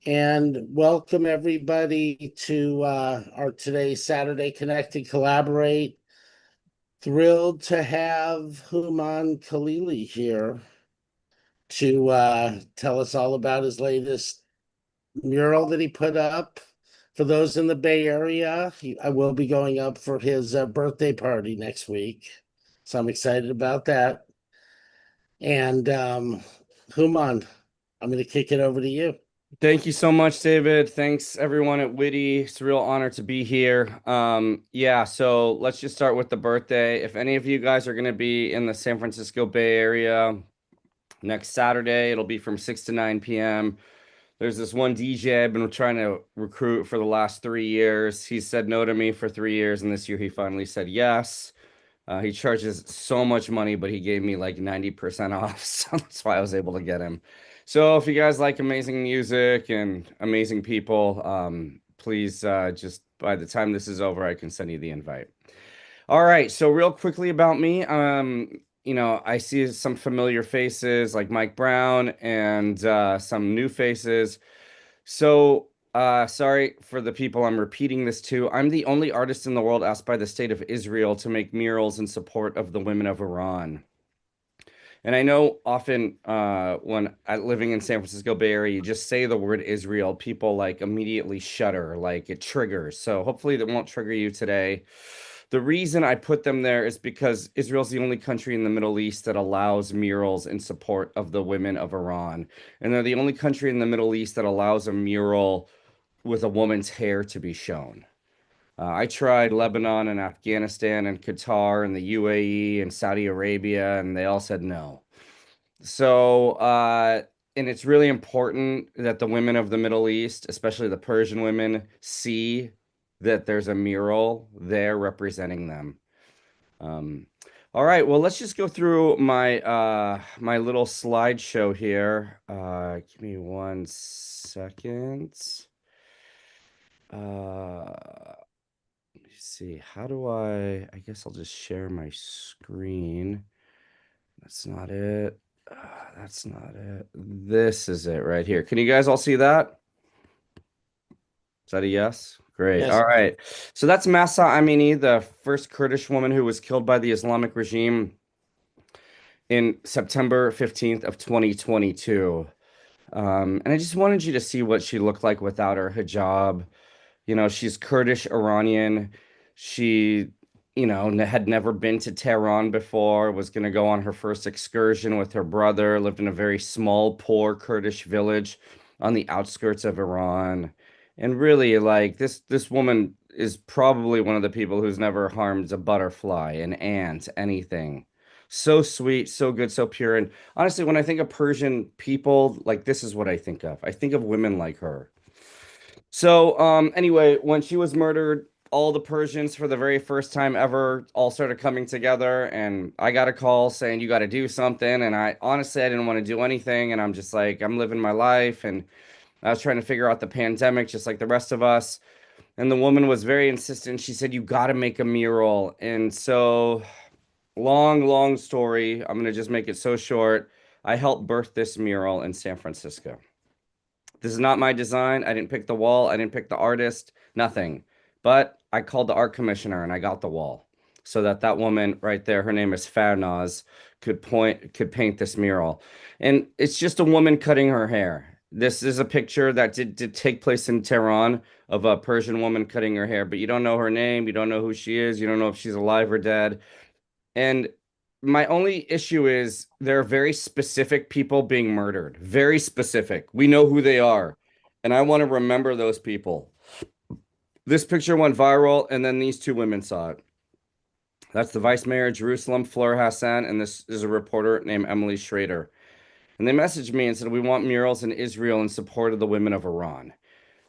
and welcome everybody to our today's Saturday Connect and Collaborate. Thrilled to have Human Khalili here to tell us all about his latest mural that he put up. For those in the Bay Area, I will be going up for his birthday party next week, so I'm excited about that. And Human, I'm going to kick it over to you. Thank you so much, David. Thanks everyone at WITI. It's a real honor to be here. Yeah, so let's just start with the birthday. If any of you guys are going to be in the San Francisco Bay Area next Saturday, it'll be from 6 to 9 p.m. There's this one DJ I've been trying to recruit for the last 3 years. He said no to me for 3 years, and this year he finally said yes. He charges so much money, but he gave me like 90% off. So that's why I was able to get him. So if you guys like amazing music and amazing people, please just by the time this is over, I can send you the invite. All right. So real quickly about me, I see some familiar faces like Mike Brown and some new faces. So, sorry for the people I'm repeating this to. I'm the only artist in the world asked by the state of Israel to make murals in support of the women of Iran. And I know often when living in San Francisco Bay Area, you just say the word Israel, people like immediately shudder, like it triggers. So hopefully that won't trigger you today. The reason I put them there is because Israel's the only country in the Middle East that allows murals in support of the women of Iran. And they're the only country in the Middle East that allows a mural with a woman's hair to be shown. I tried Lebanon and Afghanistan and Qatar and the UAE and Saudi Arabia, and they all said no. So, and it's really important that the women of the Middle East, especially the Persian women, see that there's a mural there representing them. Um, all right, well, let's just go through my little slideshow here. Give me 1 second. Let me see. How do I guess I'll just share my screen. That's not it. That's not it. This is it right here. Can you guys all see that? Is that a yes? Great. Yes. All right. So that's Mahsa Amini, the first Kurdish woman who was killed by the Islamic regime in September 15th of 2022. And I just wanted you to see what she looked like without her hijab. You know, she's Kurdish Iranian. She, had never been to Tehran before, was going to go on her first excursion with her brother, lived in a very small, poor Kurdish village on the outskirts of Iran. And really, like this woman is probably one of the people who's never harmed a butterfly, an ant, anything. So sweet, so good, so pure. And honestly, when I think of Persian people, like this is what I think of. I think of women like her. So, anyway, when she was murdered, all the Persians for the very first time ever all started coming together, and I got a call saying you got to do something. And I honestly, I didn't want to do anything, and I'm just like, I'm living my life, and I was trying to figure out the pandemic, just like the rest of us. And the woman was very insistent. She said, you got to make a mural. And so, long, long story. I'm gonna just make it so short. I helped birth this mural in San Francisco. This is not my design. I didn't pick the wall. I didn't pick the artist. Nothing. But I called the art commissioner and I got the wall so that that woman right there, her name is Farnaz, could paint this mural. And it's just a woman cutting her hair. This is a picture that did take place in Tehran of a Persian woman cutting her hair, but you don't know her name, you don't know who she is, you don't know if she's alive or dead. And my only issue is there are very specific people being murdered. Very specific. We know who they are. And I want to remember those people. This picture went viral, and then these two women saw it. That's the Vice Mayor of Jerusalem, Fleur Hassan, and this is a reporter named Emily Schrader. And they messaged me and said, we want murals in Israel in support of the women of Iran.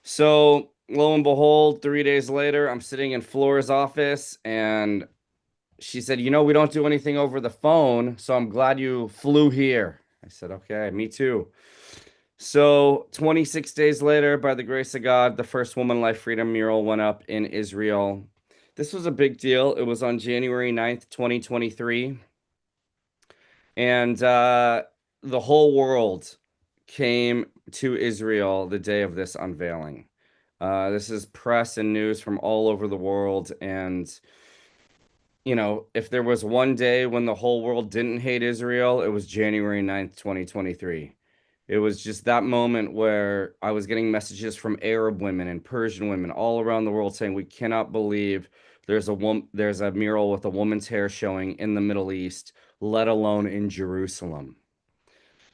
So lo and behold, 3 days later, I'm sitting in Fleur's office, and she said, we don't do anything over the phone, so I'm glad you flew here. I said, okay, me too. So 26 days later, by the grace of God, the first Woman Life Freedom mural went up in Israel. This was a big deal. It was on January 9th, 2023. And the whole world came to Israel the day of this unveiling. This is press and news from all over the world. And, if there was one day when the whole world didn't hate Israel, it was January 9th, 2023. It was just that moment where I was getting messages from Arab women and Persian women all around the world saying, we cannot believe there's a mural with a woman's hair showing in the Middle East, let alone in Jerusalem.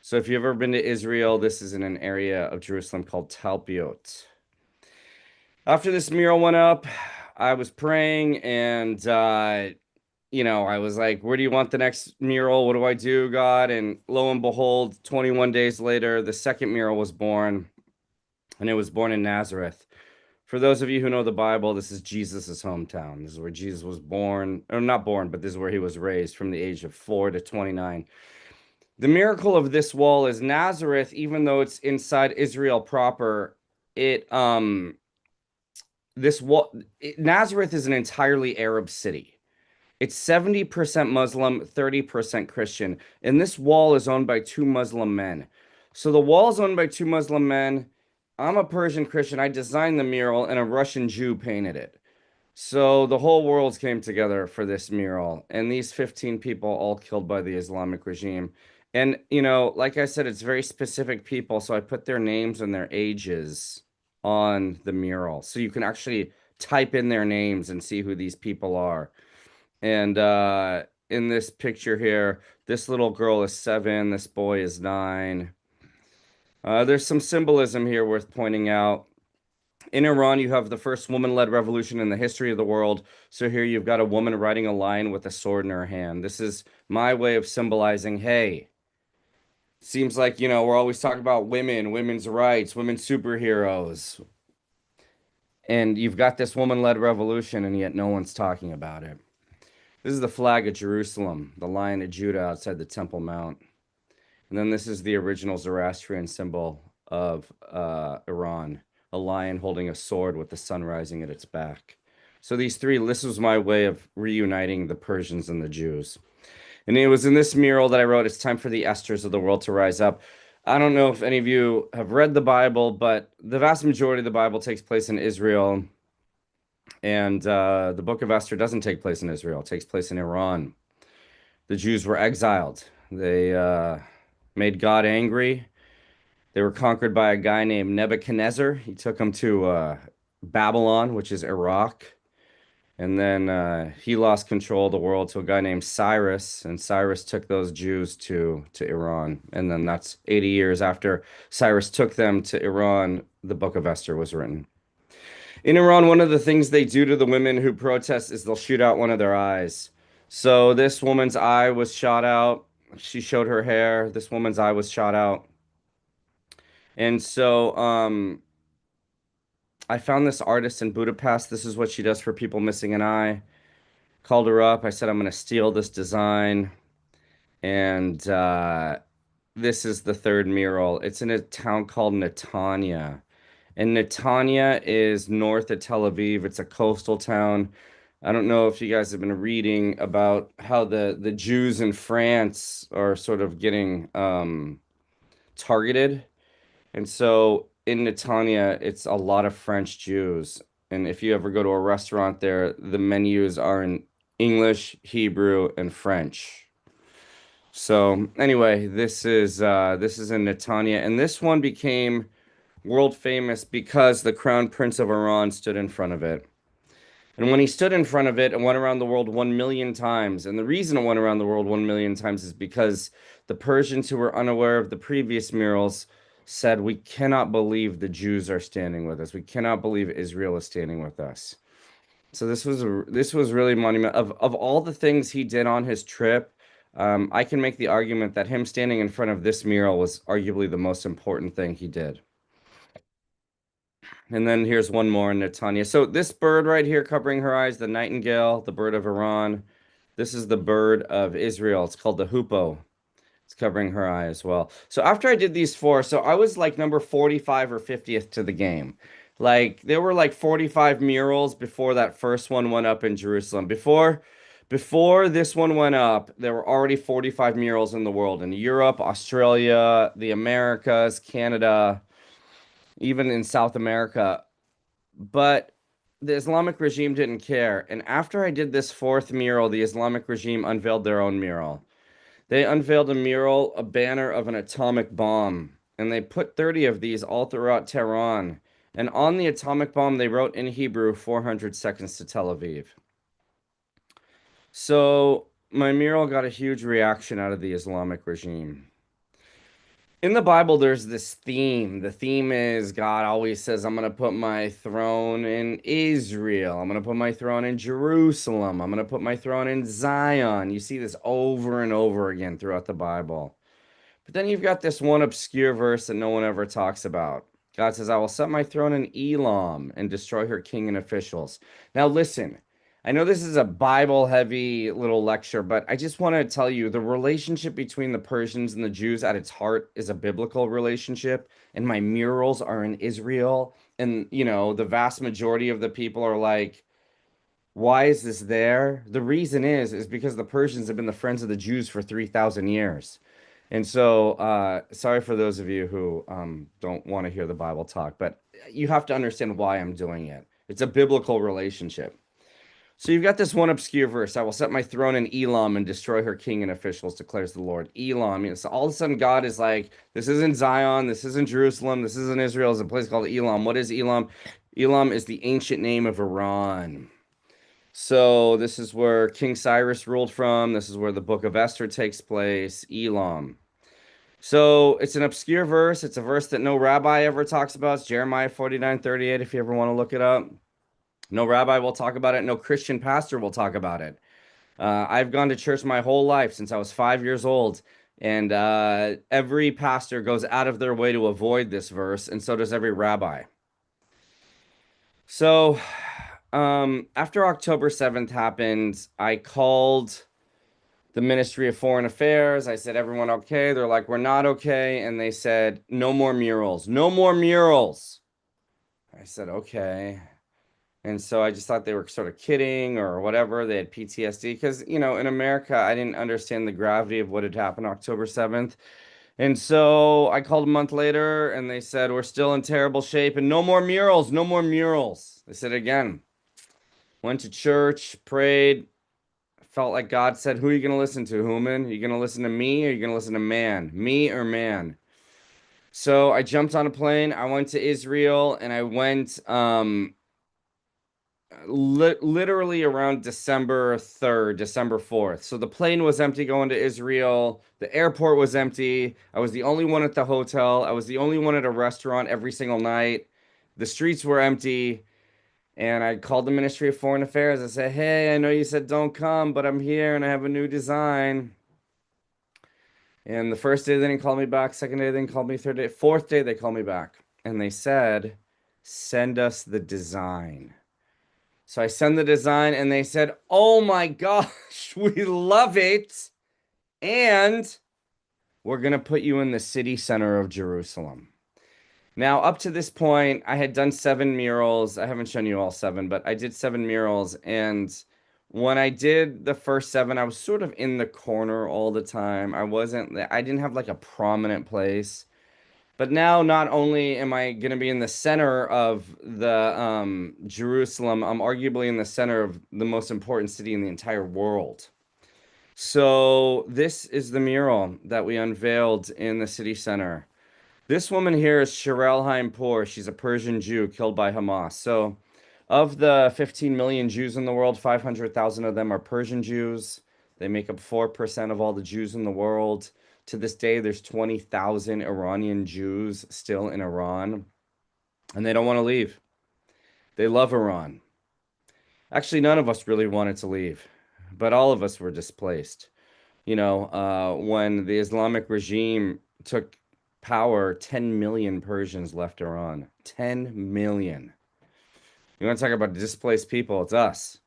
So if you've ever been to Israel, this is in an area of Jerusalem called Talpiot. After this mural went up, I was praying and I was like, where do you want the next mural? What do I do, God? And lo and behold, 21 days later, the second mural was born, and it was born in Nazareth. For those of you who know the Bible, this is Jesus's hometown. This is where Jesus was born, or not born, but this is where he was raised from the age of 4 to 29. The miracle of this wall is Nazareth, even though it's inside Israel proper, Nazareth is an entirely Arab city. It's 70% Muslim, 30% Christian. And this wall is owned by two Muslim men. So the wall is owned by two Muslim men. I'm a Persian Christian. I designed the mural, and a Russian Jew painted it. So the whole world came together for this mural. And these 15 people all killed by the Islamic regime. And, like I said, it's very specific people. So I put their names and their ages on the mural. So you can actually type in their names and see who these people are. And in this picture here, this little girl is 7, this boy is 9. There's some symbolism here worth pointing out. In Iran, you have the first woman-led revolution in the history of the world. So here you've got a woman riding a lion with a sword in her hand. This is my way of symbolizing, hey, seems like, we're always talking about women, women's rights, women superheroes. And you've got this woman-led revolution, and yet no one's talking about it. This is the flag of Jerusalem, the Lion of Judah outside the Temple Mount. And then this is the original Zoroastrian symbol of Iran, a lion holding a sword with the sun rising at its back. So this was my way of reuniting the Persians and the Jews. And it was in this mural that I wrote, it's time for the Esthers of the world to rise up. I don't know if any of you have read the Bible, but the vast majority of the Bible takes place in Israel. And the book of Esther doesn't take place in Israel. It takes place in Iran. The Jews were exiled. They made God angry. They were conquered by a guy named Nebuchadnezzar. He took them to Babylon, which is Iraq. And then he lost control of the world to a guy named Cyrus. And Cyrus took those Jews to Iran. And then that's 80 years after Cyrus took them to Iran, the book of Esther was written. In Iran, one of the things they do to the women who protest is they'll shoot out one of their eyes. So this woman's eye was shot out. She showed her hair. This woman's eye was shot out. And so I found this artist in Budapest. This is what she does for people missing an eye. Called her up. I said, I'm going to steal this design. And this is the third mural. It's in a town called Netanya. And Netanya is north of Tel Aviv. It's a coastal town. I don't know if you guys have been reading about how the Jews in France are sort of getting targeted. And so in Netanya, it's a lot of French Jews. And if you ever go to a restaurant there, the menus are in English, Hebrew, and French. So anyway, this is in Netanya. And this one became world famous because the Crown Prince of Iran stood in front of it. And when he stood in front of it, it went around the world 1 million times. And the reason it went around the world 1 million times is because the Persians who were unaware of the previous murals said, we cannot believe the Jews are standing with us. We cannot believe Israel is standing with us. So this was really monumental. Of all the things he did on his trip, I can make the argument that him standing in front of this mural was arguably the most important thing he did. And then here's one more in Netanya. So this bird right here covering her eyes, the nightingale, the bird of Iran. This is the bird of Israel. It's called the hoopoe. It's covering her eye as well. So after I did these 4, so I was like number 45 or 50th to the game. Like there were like 45 murals before that first one went up in Jerusalem. Before Before this one went up, there were already 45 murals in the world in Europe, Australia, the Americas, Canada, even in South America. But the Islamic regime didn't care. And after I did this fourth mural, the Islamic regime unveiled their own mural. They unveiled a mural, a banner of an atomic bomb, and they put 30 of these all throughout Tehran. And on the atomic bomb, they wrote in Hebrew, 400 seconds to Tel Aviv. So my mural got a huge reaction out of the Islamic regime. In the Bible, there's this theme. The theme is God always says, I'm going to put my throne in Israel. I'm going to put my throne in Jerusalem. I'm going to put my throne in Zion. You see this over and over again throughout the Bible. But then you've got this one obscure verse that no one ever talks about. God says, I will set my throne in Elam and destroy her king and officials. Now, listen. I know this is a Bible-heavy little lecture, but I just want to tell you the relationship between the Persians and the Jews at its heart is a biblical relationship, and my murals are in Israel, and the vast majority of the people are like, why is this there? The reason is because the Persians have been the friends of the Jews for 3,000 years. And so, sorry for those of you who don't want to hear the Bible talk, but you have to understand why I'm doing it. It's a biblical relationship. So you've got this one obscure verse. I will set my throne in Elam and destroy her king and officials, declares the Lord. Elam. So all of a sudden God is like, this isn't Zion, this isn't Jerusalem, this isn't Israel, it's a place called Elam. What is Elam? Elam is the ancient name of Iran. So this is where King Cyrus ruled from. This is where the book of Esther takes place, Elam. So it's an obscure verse. It's a verse that no rabbi ever talks about. It's Jeremiah 49:38 if you ever want to look it up. No rabbi will talk about it. No Christian pastor will talk about it. I've gone to church my whole life since I was 5 years old. And every pastor goes out of their way to avoid this verse. And so does every rabbi. So after October 7th happened, I called the Ministry of Foreign Affairs. I said, everyone okay? They're like, we're not okay. And they said, no more murals. No more murals. I said, okay. And so I just thought they were sort of kidding or whatever. They had PTSD because, in America, I didn't understand the gravity of what had happened October 7th. And so I called a month later and they said, we're still in terrible shape and no more murals, no more murals. They said again, went to church, prayed, felt like God said, who are you going to listen to, Human? Are you going to listen to me or are you going to listen to man? Me or man? So I jumped on a plane. I went to Israel and I went... literally around December 3rd, December 4th. So the plane was empty going to Israel. The airport was empty. I was the only one at the hotel. I was the only one at a restaurant every single night. The streets were empty. And I called the Ministry of Foreign Affairs. I said, hey, I know you said don't come, but I'm here and I have a new design. And the first day they didn't call me back. Second day they didn't call me. Third day, fourth day they called me back. And they said, send us the design. So I send the design and they said, oh my gosh, we love it. And we're going to put you in the city center of Jerusalem. Now, up to this point, I had done 7 murals. I haven't shown you all 7, but I did 7 murals. And when I did the first 7, I was sort of in the corner all the time. I didn't have like a prominent place. But now, not only am I going to be in the center of the Jerusalem, I'm arguably in the center of the most important city in the entire world. So this is the mural that we unveiled in the city center. This woman here is Sherelle Haimpour. She's a Persian Jew killed by Hamas. So of the 15 million Jews in the world, 500,000 of them are Persian Jews. They make up 4% of all the Jews in the world. To this day, there's 20,000 Iranian Jews still in Iran, and they don't want to leave. They love Iran. Actually, none of us really wanted to leave, but all of us were displaced. When the Islamic regime took power, 10 million Persians left Iran. 10 million. You want to talk about displaced people? It's us.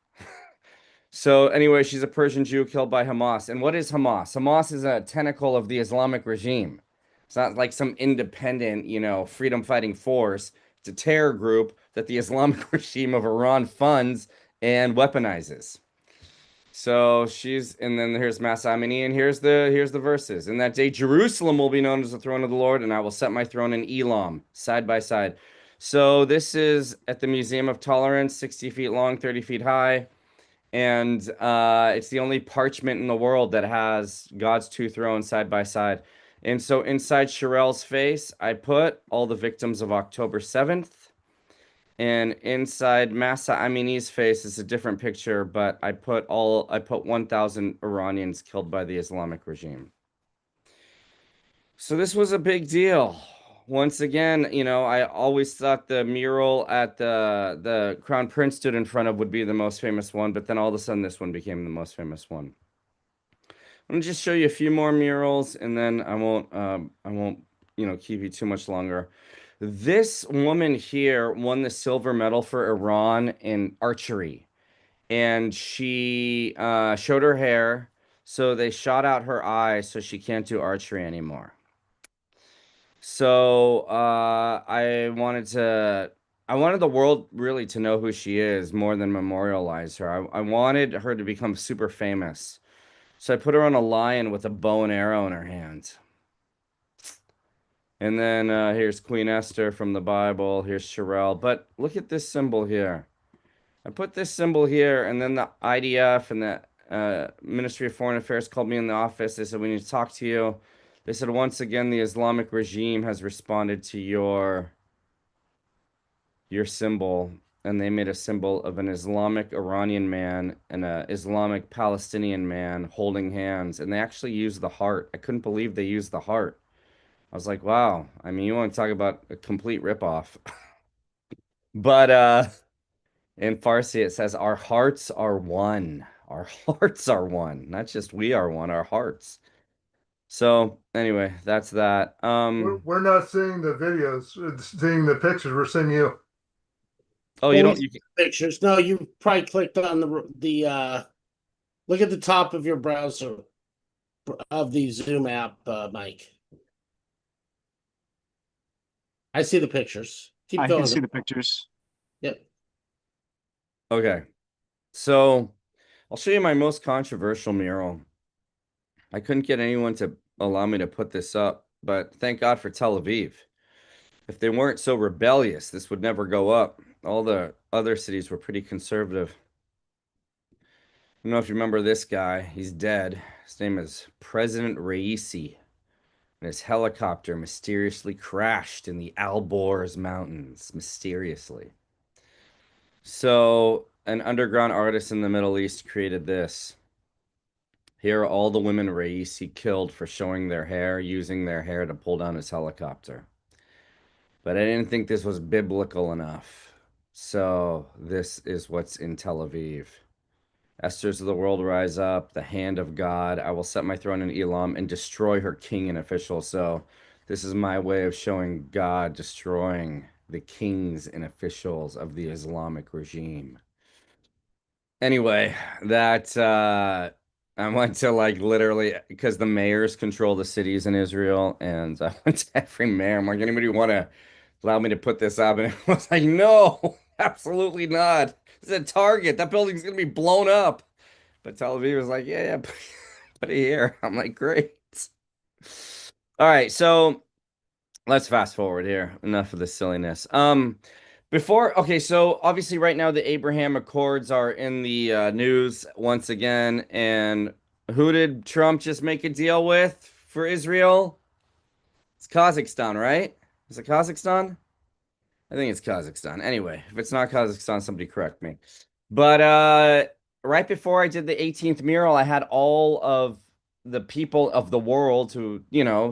So anyway, she's a Persian Jew killed by Hamas. And what is Hamas? Hamas is a tentacle of the Islamic regime. It's not like some independent, freedom fighting force. It's a terror group that the Islamic regime of Iran funds and weaponizes. So she's, and then here's Mahsa Amini, and here's the verses. In that day, Jerusalem will be known as the throne of the Lord, and I will set my throne in Elam, side by side. So this is at the Museum of Tolerance, 60 feet long, 30 feet high, and it's the only parchment in the world that has God's two thrones side by side. And so inside Sherelle's face, I put all the victims of October 7th. And inside Massa Amini's face is a different picture, but I put 1,000 Iranians killed by the Islamic regime. So this was a big deal. Once again, I always thought the mural at the Crown Prince stood in front of would be the most famous one, but then all of a sudden this one became the most famous one. I'm gonna just show you a few more murals, and then I won't keep you too much longer. This woman here won the silver medal for Iran in archery, and she showed her hair, so they shot out her eyes, so she can't do archery anymore. So I wanted the world really to know who she is more than memorialize her. I wanted her to become super famous. So I put her on a lion with a bow and arrow in her hand. And then here's Queen Esther from the Bible. Here's Sherelle. But look at this symbol here. I put this symbol here, and then the IDF and the Ministry of Foreign Affairs called me in the office. They said, "We need to talk to you." They said, "Once again, the Islamic regime has responded to your symbol." And they made a symbol of an Islamic Iranian man and an Islamic Palestinian man holding hands. And they actually used the heart. I couldn't believe they used the heart. I was like, wow. I mean, you want to talk about a complete ripoff. But in Farsi, it says, "Our hearts are one. Our hearts are one. Not just we are one, our hearts." So anyway, that's that. We're not seeing the videos, seeing the pictures. We're seeing you. Oh, you Well, don't we you see pictures. No, you probably clicked on the look at the top of your browser of the Zoom app, Mike. I see the pictures. Keep I can going. see the pictures. Yep. Okay. So I'll show you my most controversial mural. I couldn't get anyone to allow me to put this up, but thank God for Tel Aviv. If they weren't so rebellious, this would never go up. All the other cities were pretty conservative. I don't know if you remember this guy. He's dead. His name is President Raisi. And his helicopter mysteriously crashed in the Alborz Mountains. Mysteriously. So, an underground artist in the Middle East created this. Here are all the women Raisi killed for showing their hair, using their hair to pull down his helicopter. But I didn't think this was biblical enough. So, this is what's in Tel Aviv. Esther's of the world rise up, the hand of God. I will set my throne in Elam and destroy her king and officials. So, this is my way of showing God destroying the kings and officials of the Islamic regime. Anyway, that I went to like literally because the mayors control the cities in Israel, and I went to every mayor. I'm like, anybody want to allow me to put this up? And it was like, no, absolutely not. It's a target. That building's gonna be blown up. But Tel Aviv was like, yeah, put it here. I'm like, great. All right, so let's fast forward here. Enough of the silliness. Okay, so obviously right now the Abraham Accords are in the news once again, and who did Trump just make a deal with for Israel? It's Kazakhstan, right? Is it Kazakhstan? I think it's Kazakhstan. Anyway, if it's not Kazakhstan, somebody correct me. But right before I did the 18th mural, I had all of the people of the world who,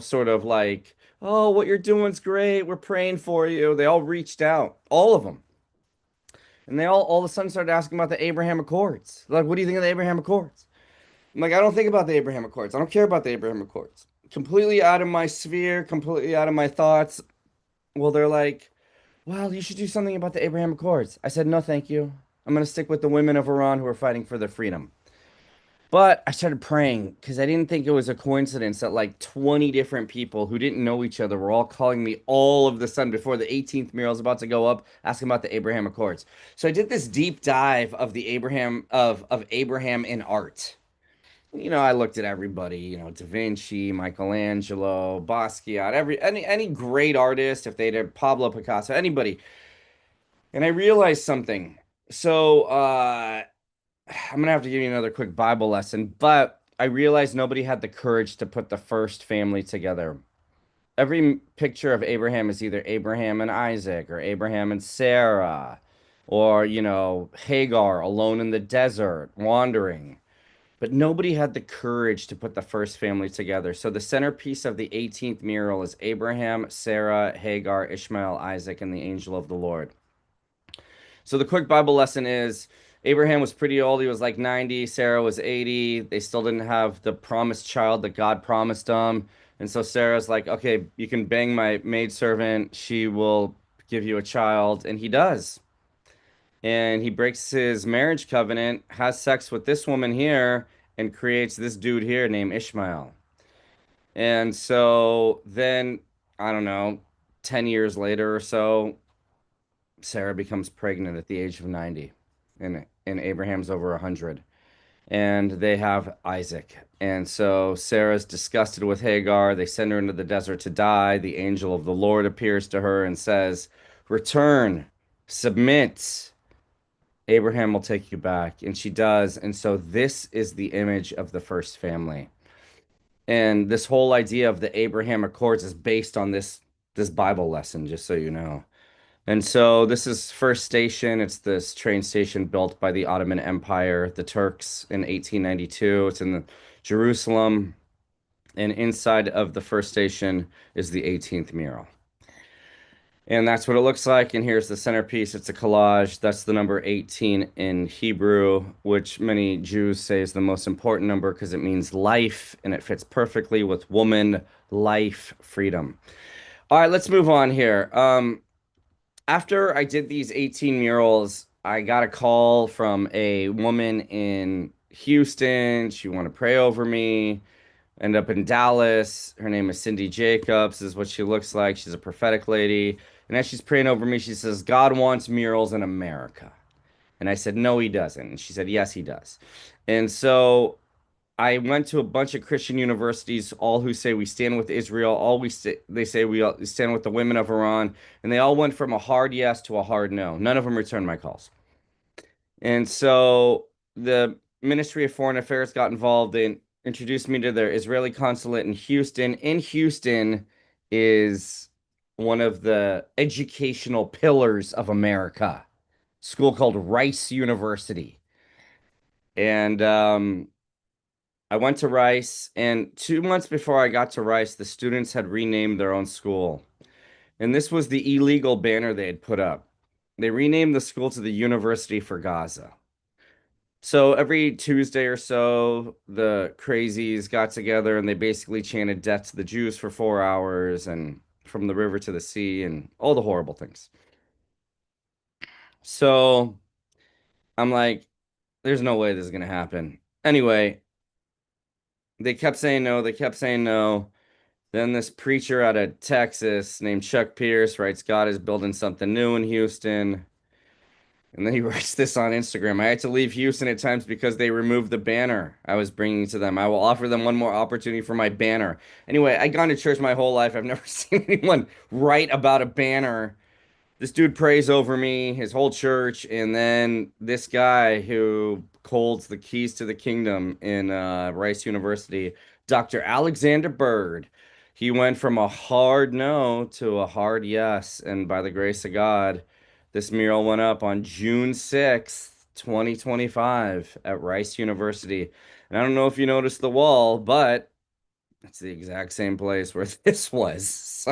sort of like, "Oh, what you're doing's great. We're praying for you." They all reached out, all of them. And they all of a sudden started asking about the Abraham Accords. Like, what do you think of the Abraham Accords? I'm like, I don't think about the Abraham Accords. I don't care about the Abraham Accords. Completely out of my sphere, completely out of my thoughts. Well, they're like, well, you should do something about the Abraham Accords. I said, no, thank you. I'm going to stick with the women of Iran who are fighting for their freedom. But I started praying because I didn't think it was a coincidence that like 20 different people who didn't know each other were all calling me all of the sudden before the 18th mural was about to go up, asking about the Abraham Accords. So I did this deep dive of the Abraham in art. I looked at everybody, Da Vinci, Michelangelo, Basquiat, any great artist, if they did Pablo Picasso, anybody. And I realized something. So I'm gonna have to give you another quick Bible lesson, but I realized nobody had the courage to put the first family together. Every picture of Abraham is either Abraham and Isaac or Abraham and Sarah, or Hagar alone in the desert, wandering. But nobody had the courage to put the first family together. So the centerpiece of the 18th mural is Abraham, Sarah, Hagar, Ishmael, Isaac, and the angel of the Lord. So the quick Bible lesson is Abraham was pretty old. He was like 90. Sarah was 80. They still didn't have the promised child that God promised them. And so Sarah's like, okay, you can bang my maidservant. She will give you a child. And he does. And he breaks his marriage covenant, has sex with this woman here, and creates this dude here named Ishmael. And so then, I don't know, 10 years later or so, Sarah becomes pregnant at the age of 90, and Abraham's over 100. And they have Isaac. And so Sarah's disgusted with Hagar. They send her into the desert to die. The angel of the Lord appears to her and says, return, submit. Abraham will take you back. And she does. And so this is the image of the first family. And this whole idea of the Abraham Accords is based on this Bible lesson, just so you know. And so this is First Station. It's this train station built by the Ottoman Empire, the Turks, in 1892. It's in Jerusalem. And inside of the first station is the 18th mural. And that's what it looks like. And here's the centerpiece. It's a collage. That's the number 18 in Hebrew, which many Jews say is the most important number because it means life and it fits perfectly with woman, life, freedom. All right, let's move on here. After I did these 18 murals, I got a call from a woman in Houston. She wanted to pray over me. End up in Dallas. Her name is Cindy Jacobs, is what she looks like. She's a prophetic lady. And as she's praying over me, she says, God wants murals in America. And I said, no, he doesn't. And she said, yes, he does. And so I went to a bunch of Christian universities, all who say we stand with Israel, they say we all stand with the women of Iran, and they all went from a hard yes to a hard no. None of them returned my calls. And so the Ministry of Foreign Affairs got involved and introduced me to their Israeli consulate in Houston. In Houston is one of the educational pillars of America, school called Rice University. And I went to Rice, and 2 months before I got to Rice, the students had renamed their own school. And this was the illegal banner they had put up. They renamed the school to the University for Gaza. So every Tuesday or so, the crazies got together and they basically chanted death to the Jews for 4 hours and from the river to the sea and all the horrible things. So I'm like, there's no way this is going to happen. Anyway, they kept saying no. They kept saying no. Then this preacher out of Texas named Chuck Pierce writes, God is building something new in Houston. And then he writes this on Instagram. I had to leave Houston at times because they removed the banner I was bringing to them. I will offer them one more opportunity for my banner. Anyway, I've gone to church my whole life. I've never seen anyone write about a banner. This dude prays over me, his whole church, and then this guy who holds the keys to the kingdom in Rice University, Dr. Alexander Bird. He went from a hard no to a hard yes, and by the grace of God, this mural went up on June 6th, 2025 at Rice University. And I don't know if you noticed the wall, but it's the exact same place where this was.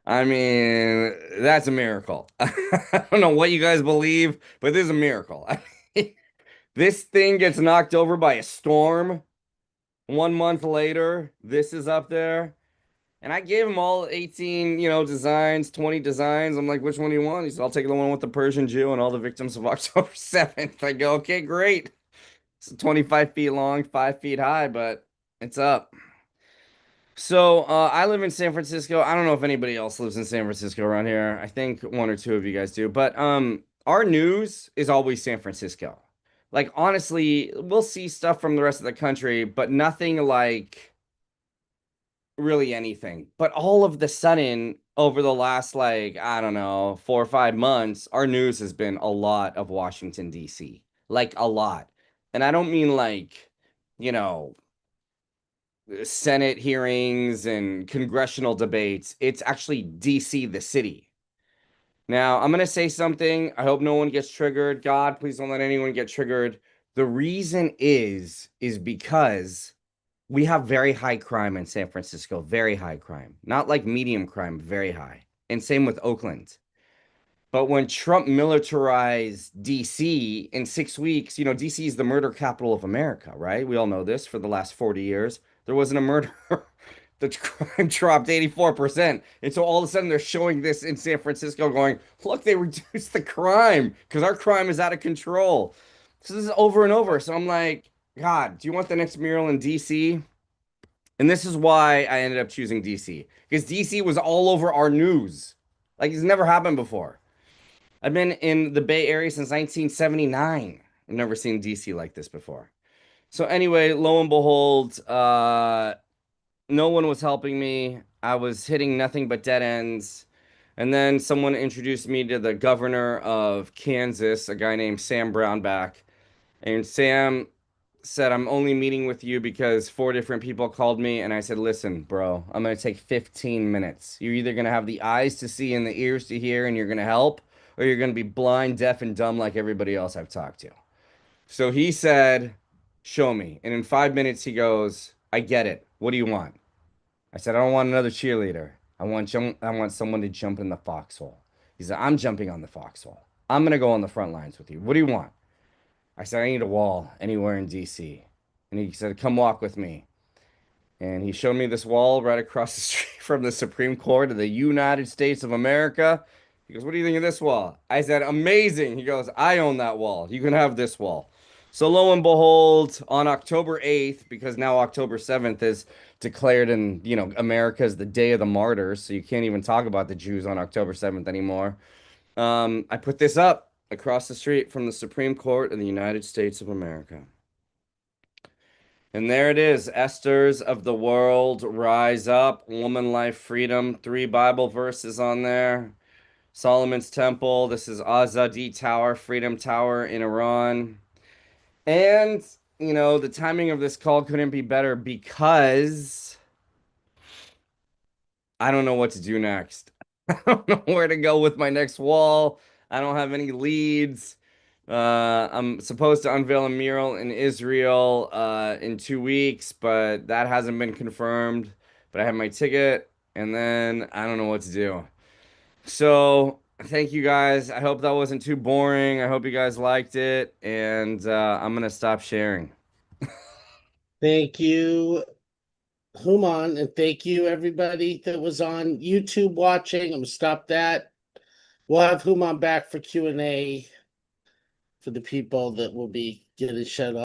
I mean, that's a miracle. I don't know what you guys believe, but this is a miracle. This thing gets knocked over by a storm. 1 month later, this is up there. And I gave him all 18, designs, 20 designs. I'm like, which one do you want? He said, I'll take the one with the Persian Jew and all the victims of October 7th. I go, okay, great. It's 25 feet long, 5 feet high, but it's up. So I live in San Francisco. I don't know if anybody else lives in San Francisco around here. I think one or two of you guys do, but our news is always San Francisco. Like honestly, we'll see stuff from the rest of the country, but nothing like really anything. But all of the sudden, over the last like, I don't know, 4 or 5 months, our news has been a lot of Washington, D.C. Like a lot. And I don't mean like, you know, Senate hearings and congressional debates. It's actually DC, the city. Now, I'm going to say something. I hope no one gets triggered. God, please don't let anyone get triggered. The reason is because we have very high crime in San Francisco, very high crime. Not like medium crime, very high. And same with Oakland. But when Trump militarized DC in 6 weeks, DC is the murder capital of America, right? We all know this for the last 40 years. There wasn't a murder. The crime dropped 84%. And so all of a sudden they're showing this in San Francisco going, look, they reduced the crime because our crime is out of control. So this is over and over. So I'm like, God, do you want the next mural in DC? And this is why I ended up choosing DC because DC was all over our news. Like it's never happened before. I've been in the Bay Area since 1979. I've never seen DC like this before. So anyway, lo and behold, no one was helping me. I was hitting nothing but dead ends. And then someone introduced me to the governor of Kansas, a guy named Sam Brownback. And Sam said, I'm only meeting with you because 4 different people called me. And I said, listen, bro, I'm going to take 15 minutes. You're either going to have the eyes to see and the ears to hear, and you're going to help, or you're going to be blind, deaf, and dumb like everybody else I've talked to. So he said, show me. And in 5 minutes, he goes, I get it. What do you want? I said, I don't want another cheerleader. I want someone to jump in the foxhole. He said, I'm jumping on the foxhole. I'm going to go on the front lines with you. What do you want? I said, I need a wall anywhere in DC. And he said, come walk with me. And he showed me this wall right across the street from the Supreme Court of the United States of America. He goes, what do you think of this wall? I said, amazing. He goes, I own that wall. You can have this wall. So lo and behold, on October 8th, because now October 7th is declared in, America as the Day of the Martyrs, so you can't even talk about the Jews on October 7th anymore. I put this up across the street from the Supreme Court of the United States of America. And there it is, Esther's of the world, rise up, woman, life, freedom, 3 Bible verses on there. Solomon's Temple, this is Azadi Tower, Freedom Tower in Iran. And, the timing of this call couldn't be better because I don't know what to do next. I don't know where to go with my next wall. I don't have any leads. I'm supposed to unveil a mural in Israel in 2 weeks, but that hasn't been confirmed. But I have my ticket, and then I don't know what to do. So thank you guys. I hope that wasn't too boring. I hope you guys liked it, and I'm gonna stop sharing. Thank you, Human, and thank you everybody that was on YouTube watching. I'm gonna stop that. We'll have Human back for Q&A for the people that will be getting shut off.